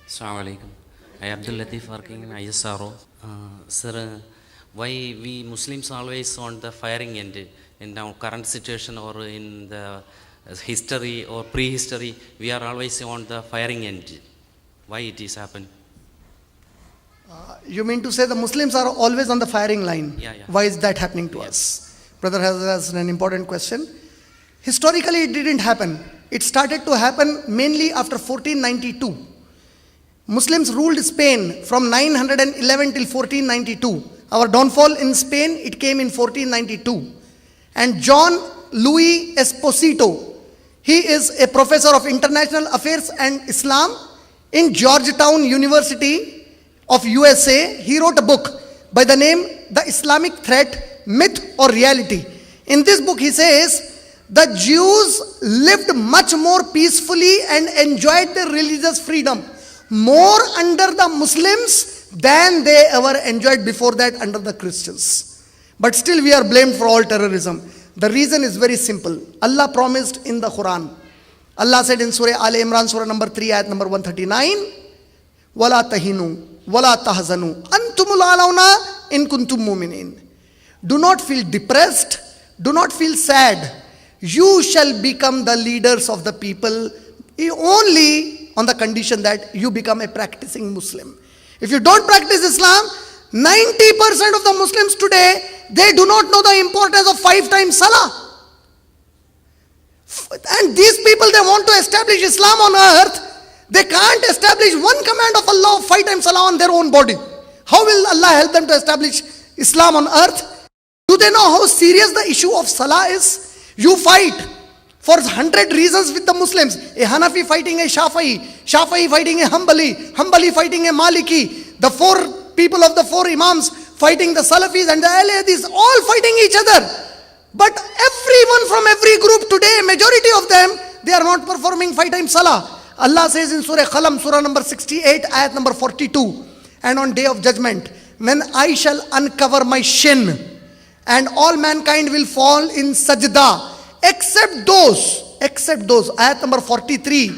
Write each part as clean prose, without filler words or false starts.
Assalamu alaikum. I Abdul Latif working in ISRO. Sir, why we Muslims always on the firing end in our current situation or in the history or prehistory, we are always on the firing end. Why it is happen? You mean to say the Muslims are always on the firing line? Yeah. Why is that happening to us? Brother has an important question. Historically, it didn't happen. It started to happen mainly after 1492. Muslims ruled Spain from 911 till 1492. Our downfall in Spain, it came in 1492. And John Louis Esposito, he is a professor of international affairs and Islam in Georgetown University of USA. He wrote a book by the name The Islamic Threat, Myth or Reality. In this book he says, the Jews lived much more peacefully and enjoyed their religious freedom more under the Muslims than they ever enjoyed before that under the Christians. But still we are blamed for all terrorism. The reason is very simple. Allah promised in the Quran. Allah said in Surah Al Imran, Surah number 3, ayat number 139, وَلَا تَهِنُوا وَلَا تَحْزَنُوا أَنْتُمُ الْأَعْلَوْنَ إِن كُنْتُم مُؤْمِنِينَ. Do not feel depressed. Do not feel sad. You shall become the leaders of the people only on the condition that you become a practicing Muslim. If you don't practice Islam, 90% of the Muslims today, they do not know the importance of 5 times Salah. And these people, they want to establish Islam on earth. They can't establish one command of Allah of 5 times Salah on their own body. How will Allah help them to establish Islam on earth? Do they know how serious the issue of Salah is? You fight for 100 reasons with the Muslims. A Hanafi fighting a Shafi'i, Shafi'i fighting a Hanbali, Hanbali fighting a Maliki, the 4 people of the 4 Imams fighting the Salafis and the Ahlis, all fighting each other. But everyone from every group today, majority of them, they are not performing 5 times Salah. Allah says in Surah Qalam, Surah number 68, ayat number 42, and on day of judgment, when I shall uncover my shin, and all mankind will fall in sajda, except those, ayat number 43,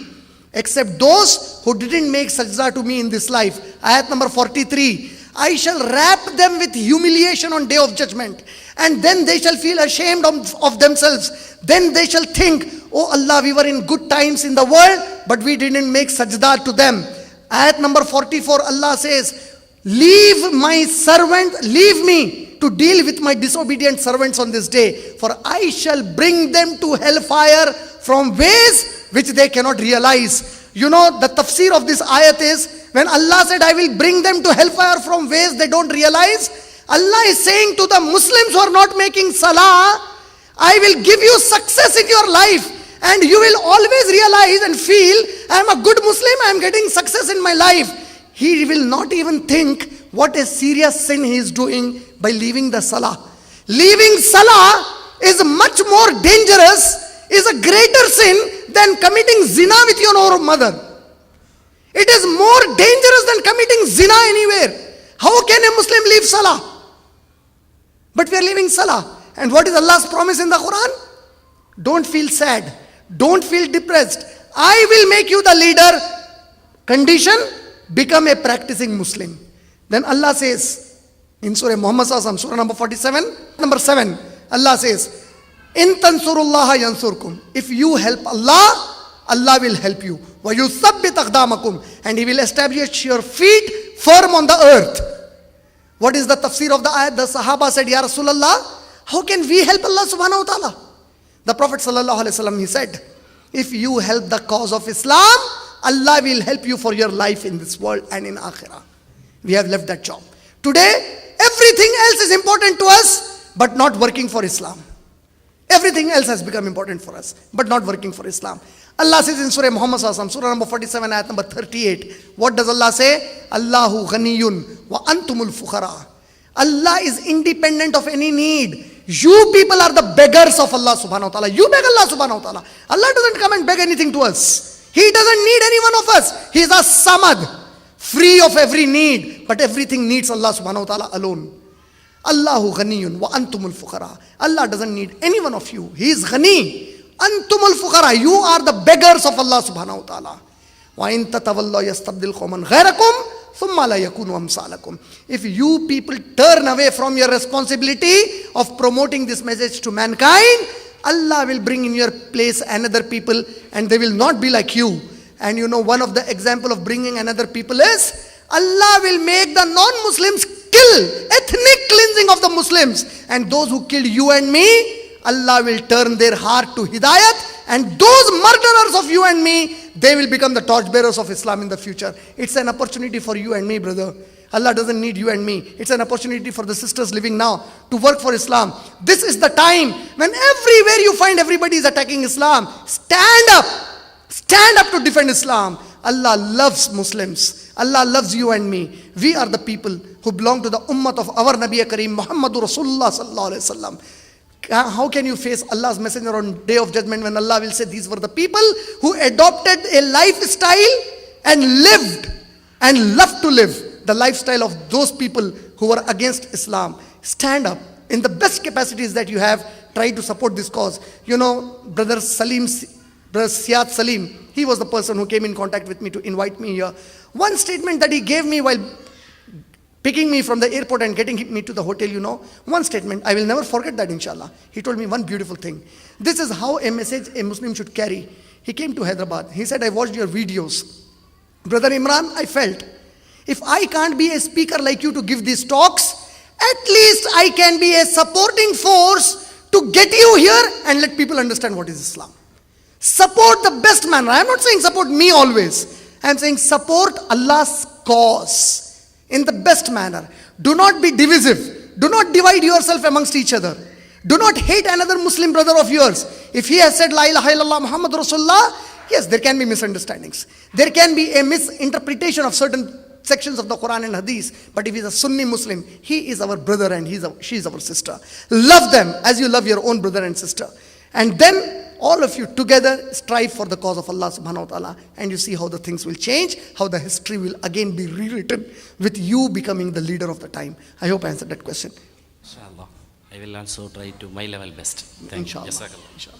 except those who didn't make sajda to me in this life, ayat number 43, I shall wrap them with humiliation on day of judgment, and then they shall feel ashamed of themselves. Then they shall think, oh Allah, we were in good times in the world, but we didn't make sajda to them. Ayat number 44, Allah says, leave my servant, leave me to deal with my disobedient servants on this day, for I shall bring them to hellfire from ways which they cannot realize. You know, the tafsir of this ayat is, when Allah said, I will bring them to hellfire from ways they don't realize, Allah is saying to the Muslims who are not making salah, I will give you success in your life, and you will always realize and feel, I am a good Muslim, I am getting success in my life. He will not even think what a serious sin he is doing by leaving the salah. Leaving salah is much more dangerous, is a greater sin than committing zina with your own mother. It is more dangerous than committing zina anywhere. How can a Muslim leave salah? But we are leaving salah. And what is Allah's promise in the Quran? Don't feel sad. Don't feel depressed. I will make you the leader. Condition, become a practicing Muslim. Then Allah says in Surah Muhammad Sallallahu, Surah number 47, number 7, Allah says, In tansurullaha yansurkum. If you help Allah, Allah will help you. Wa yusabbit aqdamakum. And He will establish your feet firm on the earth. What is the tafsir of the ayat? The Sahaba said, Ya Rasulullah, how can we help Allah subhanahu wa ta'ala? The Prophet sallallahu alaihi wasallam, he said, if you help the cause of Islam, Allah will help you for your life in this world and in akhirah. We have left that job. Today, everything else is important to us, but not working for Islam. Everything else has become important for us, but not working for Islam. Allah says in Surah Muhammad Sallallahu, Surah number 47, ayat number 38. What does Allah say? Allahu ghaniyun wa antumul fukhara. Allah is independent of any need. You people are the beggars of Allah subhanahu wa ta'ala. You beg Allah subhanahu wa ta'ala. Allah doesn't come and beg anything to us. He doesn't need any one of us. He is a samad, free of every need. But everything needs Allah subhanahu wa ta'ala alone. Allahu ghaniyun wa antumul fuqara. Allah doesn't need any one of you. He is ghani. Antumul fuqara. You are the beggars of Allah subhanahu wa ta'ala. وَإِن تَتَوَلَّوْا يَسْتَبْدِلْ قَوْمًا غَيْرَكُمْ ثُمَّ لَا يَكُونُوا أَمْثَالَكُمْ. If you people turn away from your responsibility of promoting this message to mankind, Allah will bring in your place another people, and they will not be like you. And you know, one of the example of bringing another people is, Allah will make the non-Muslims kill, ethnic cleansing of the Muslims. And those who killed you and me, Allah will turn their heart to Hidayat. And those murderers of you and me, they will become the torchbearers of Islam in the future. It's an opportunity for you and me, brother. Allah doesn't need you and me. It's an opportunity for the sisters living now to work for Islam. This is the time when everywhere you find everybody is attacking Islam. Stand up. Stand up to defend Islam. Allah loves Muslims. Allah loves you and me. We are the people who belong to the ummah of our Nabi Kareem Muhammadur Rasulullah sallallahu alaihi wasallam. How can you face Allah's messenger on day of judgment when Allah will say these were the people who adopted a lifestyle and lived and loved to live the lifestyle of those people who were against Islam. Stand up in the best capacities that you have. Try to support this cause. You know, brother Syed Salim, he was the person who came in contact with me to invite me here. One statement that he gave me while picking me from the airport and getting me to the hotel, you know, one statement, I will never forget that, inshallah. He told me one beautiful thing. This is how a message a Muslim should carry. He came to Hyderabad. He said, I watched your videos. Brother Imran, I felt, if I can't be a speaker like you to give these talks, at least I can be a supporting force to get you here and let people understand what is Islam. Support the best manner. I am not saying support me always. I am saying support Allah's cause in the best manner. Do not be divisive. Do not divide yourself amongst each other. Do not hate another Muslim brother of yours. If he has said La ilaha illallah Muhammad Rasulullah, yes, there can be misunderstandings. There can be a misinterpretation of certain sections of the Quran and Hadith. But if he is a Sunni Muslim, he is our brother and she is our sister. Love them as you love your own brother and sister. And then all of you together strive for the cause of Allah subhanahu wa ta'ala, and you see how the things will change, how the history will again be rewritten with you becoming the leader of the time. I hope I answered that question. Inshallah. I will also try to my level best. Thank Inshallah. you. Jazakallah. Inshallah.